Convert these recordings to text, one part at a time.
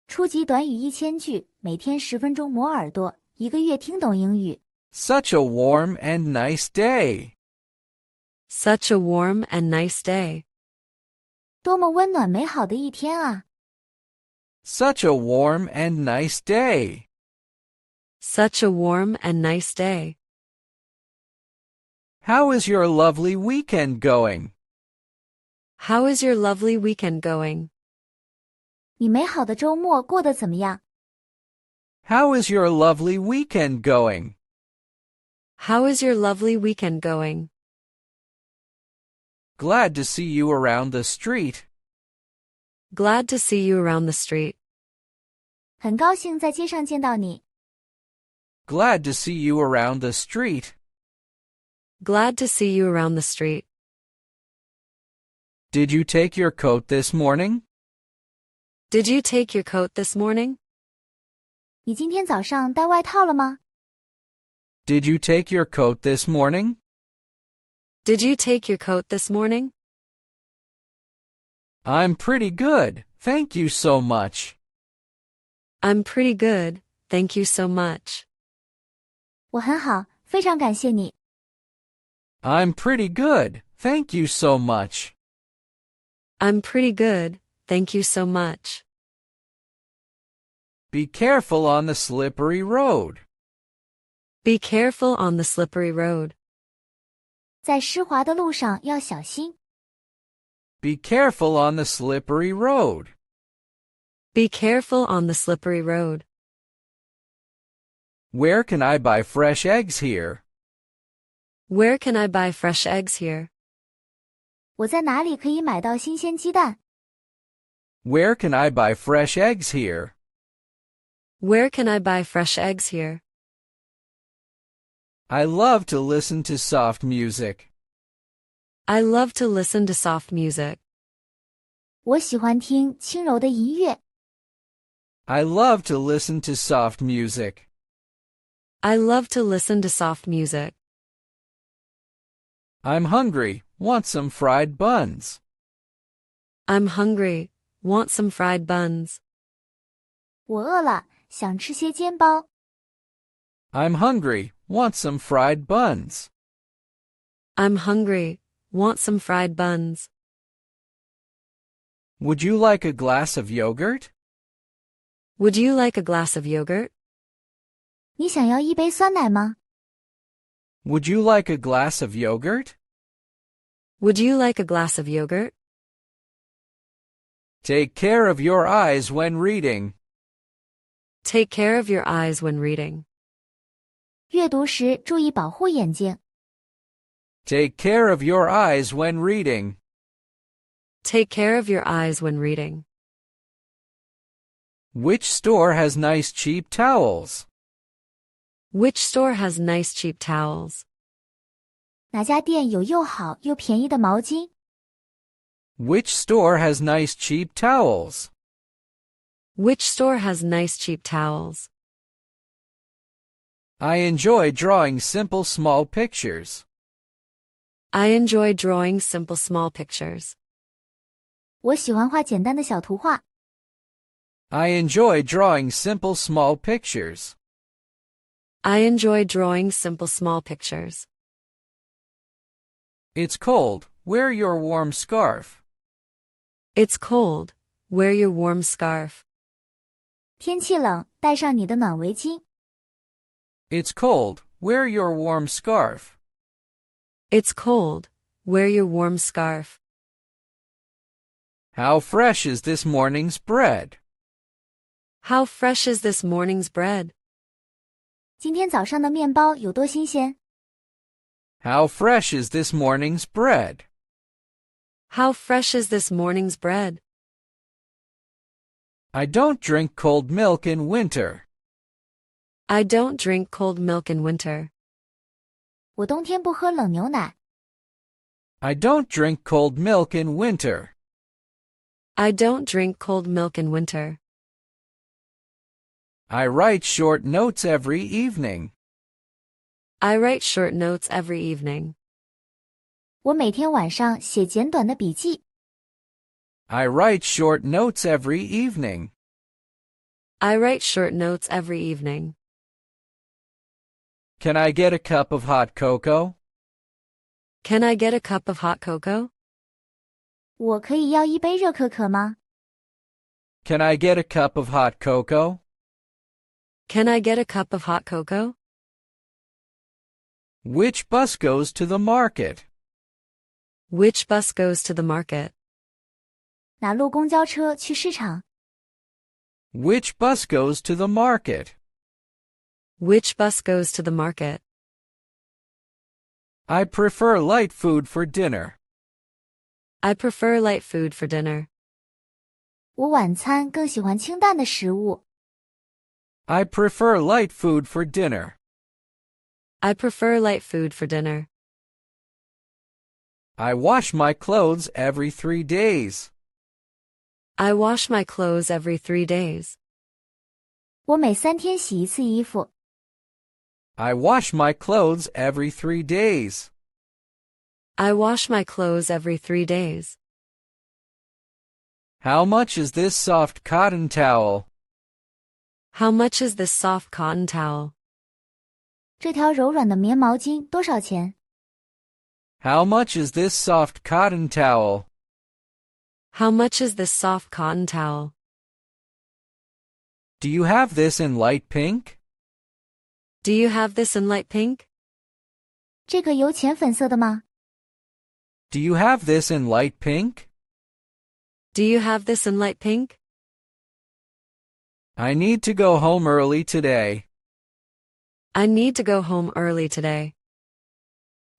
初级短语1000句，每天10分钟磨耳朵，一个月听懂英语。Such a warm and nice day. Such a warm and nice day. 多么温暖美好的一天啊！ Such a warm and nice day. Such a warm and nice day. How is your lovely weekend going? How is your lovely weekend going? 你美好的周末过得怎么样？ How is your lovely weekend going? How is your lovely weekend going? Glad to see you around the street. Glad to see you around the street. 很高兴在街上见到你。 Glad to see you around the street. Glad to see you around the street. Did you take your coat this morning? Did you take your coat this morning? 你今天早上带外套了吗？ Did you take your coat this morning? Did you take your coat this morning? I'm pretty good, thank you so much. I'm pretty good, thank you so much. 我很好，非常感谢你。 I'm pretty good, thank you so much. I'm pretty good, thank you so much. Be careful on the slippery road. Be careful on the slippery road. 在湿滑的路上要小心。 Be careful on the slippery road. Be careful on the slippery road. Where can I buy fresh eggs here? Where can I buy fresh eggs here? 我在哪里可以买到新鲜鸡蛋？ Where can I buy fresh eggs here? Where can I buy fresh eggs here? I love to listen to soft music. I love to listen to soft music. 我喜欢听轻柔的音乐。 I love to listen to soft music. I love to listen to soft music. I'm hungry, want some fried buns. I'm hungry, want some fried buns. 我饿了，想吃些煎包。 I'm hungry, want some fried buns. I'm hungry, want some fried buns. Would you like a glass of yogurt? Would you like a glass of yogurt? 你想要一杯酸奶吗？ Would you like a glass of yogurt? Would you like a glass of yogurt? Take care of your eyes when reading. Take care of your eyes when reading. 阅读时注意保护眼睛。 Take care of your eyes when reading. Take care of your eyes when reading. Which store has nice cheap towels? Which store has nice cheap towels? 哪家店有又好又便宜的毛巾？ Which store has nice cheap towels? Which store has nice cheap towels? I enjoy drawing simple small pictures. I enjoy drawing simple small pictures. 我喜欢画简单的小图画。 I enjoy drawing simple small pictures. I enjoy drawing simple small pictures. It's cold, wear your warm scarf. It's cold, wear your warm scarf. 天气冷，带上你的暖围巾。 It's cold, wear your warm scarf. It's cold, wear your warm scarf. How fresh is this morning's bread? How fresh is this morning's bread? 今天早上的面包有多新鲜？ How fresh is this morning's bread? How fresh is this morning's bread? I don't drink cold milk in winter. I don't drink cold milk in winter. 我冬天不喝冷牛奶。 I don't drink cold milk in winter. I don't drink cold milk in winter. I write short notes every evening. I write short notes every evening. 我每天晚上写简短的笔记。 I write short notes every evening. I write short notes every evening. Can I get a cup of hot cocoa? Can I get a cup of hot cocoa? 我可以要一杯热可可吗？ Can I get a cup of hot cocoa? Can I get a cup of hot cocoa? Which bus goes to the market? Which bus goes to the market? 哪路公交车去市场？ Which bus goes to the market? Which bus goes to the market? I prefer light food for dinner. I prefer light food for dinner. 我晚餐更喜欢清淡的食物。 I prefer light food for dinner. I prefer light food for dinner. I wash my clothes every 3 days. I wash my clothes every 3 days. 我每3天洗一次衣服。 I wash my clothes every 3 days. I wash my clothes every 3 days. How much is this soft cotton towel? How much is this soft cotton towel? 这条柔软的棉毛巾多少钱？ How much is this soft cotton towel? How much is this soft cotton towel? Do you have this in light pink? Do you have this in light pink? 这个有浅粉色的吗？ Do you have this in light pink? Do you have this in light pink? I need to go home early today. I need to go home early today.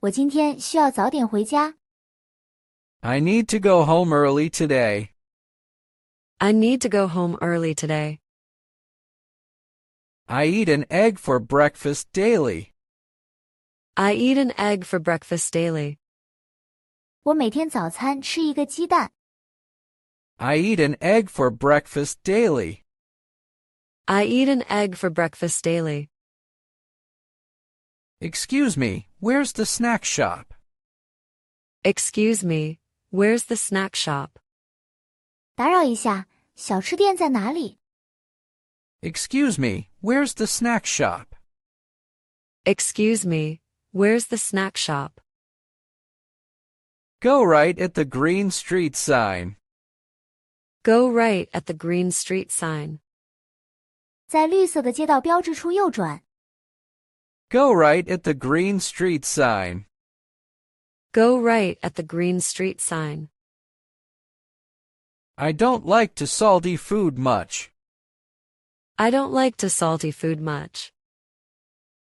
我今天需要早点回家。 I need to go home early today. I need to go home early today. I eat an egg for breakfast daily. I eat an egg for breakfast daily. 我每天早餐吃一个鸡蛋。 I eat an egg for breakfast daily. I eat an egg for breakfast daily. Excuse me, where's the snack shop? Excuse me, where's the snack shop? 打扰一下，小吃店在哪里？ Excuse me, where's the snack shop? Excuse me, where's the snack shop? Go right at the green street sign. Go right at the green street sign. 在绿色的街道标志处右转。 Go right at the green street sign. Go right at the green street sign. I don't like to salty food much. I don't like to salty food much.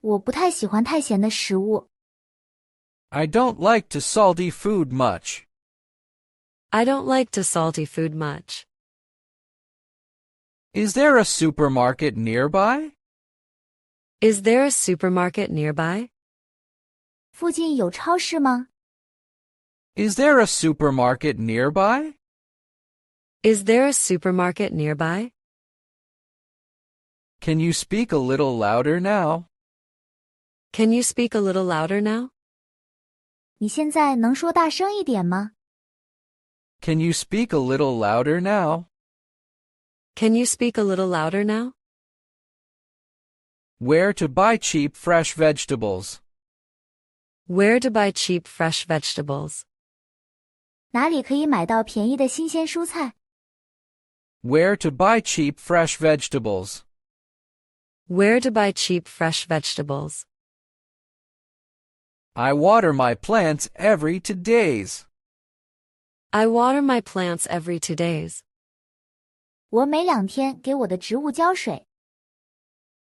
我不太喜欢太咸的食物。 I don't like to salty food much. I don't like to salty food much. Is there a supermarket nearby? Is there a supermarket nearby? 附近有超市吗？ Is there a supermarket nearby? Is there a supermarket nearby? Can you speak a little louder now? Can you speak a little louder now? 你现在能说大声一点吗？ Can you speak a little louder now? Can you speak a little louder now? Where to buy cheap fresh vegetables? Where to buy cheap fresh vegetables? 哪里可以买到便宜的新鲜蔬菜？ Where to buy cheap fresh vegetables? Where to buy cheap fresh vegetables? I water my plants every 2 days. I water my plants every 2 days. 我每2天给我的植物浇水。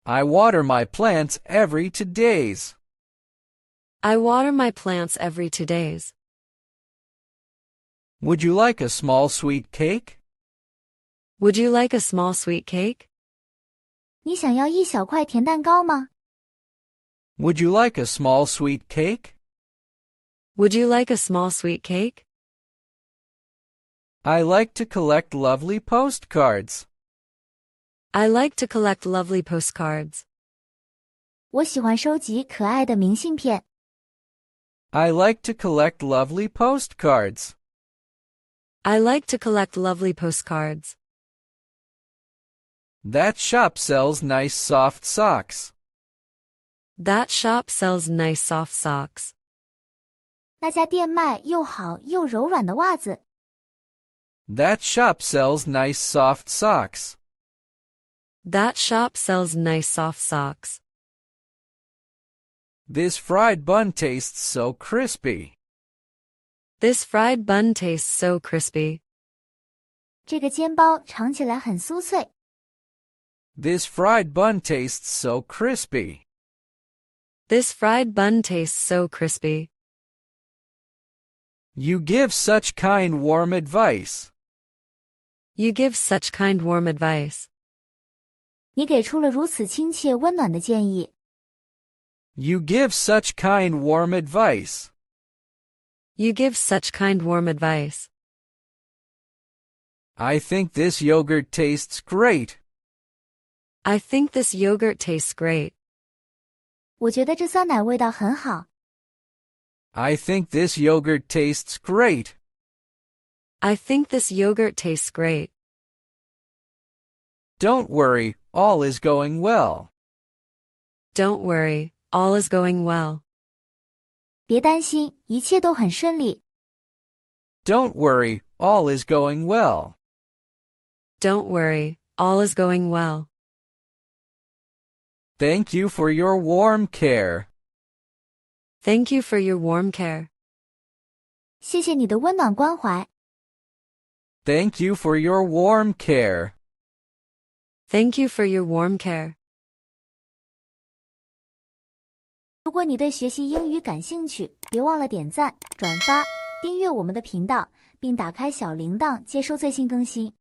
I water my plants every 2 days. I water my plants every 2 days. Would you like a small sweet cake? Would you like a small sweet cake? 你想要一小块甜蛋糕吗？ Would you like a small sweet cake? Would you like a small sweet cake? I like to collect lovely postcards. I like to collect lovely postcards. 我喜欢收集可爱的明信片。 I like to collect lovely postcards. I like to collect lovely postcards. That shop sells nice soft socks. That shop sells nice soft socks. 那家店卖又好又柔软的袜子。That shop sells nice soft socks. That shop sells nice soft socks. This fried bun tastes so crispy. This fried bun tastes so crispy. 这个煎包尝起来很酥脆。This fried bun tastes so crispy. This fried bun tastes so crispy. You give such kind warm advice. You give such kind warm advice. 你给出了如此亲切温暖的建议。You give such kind warm advice. You give such kind warm advice. I think this yogurt tastes great. I think this yogurt tastes great. 我觉得这酸奶味道很好。I think this yogurt tastes great. I think this yogurt tastes great. Don't worry, all is going well. Don't worry, all is going well. 别担心，一切都很顺利。Don't worry, all is going well. Don't worry, all is going well. Thank you for your warm care. Thank you for your warm care. 谢谢你的温暖关怀。Thank you for your warm care. Thank you for your warm care. 如果你对学习英语感兴趣，别忘了点赞、转发、订阅我们的频道，并打开小铃铛接收最新更新。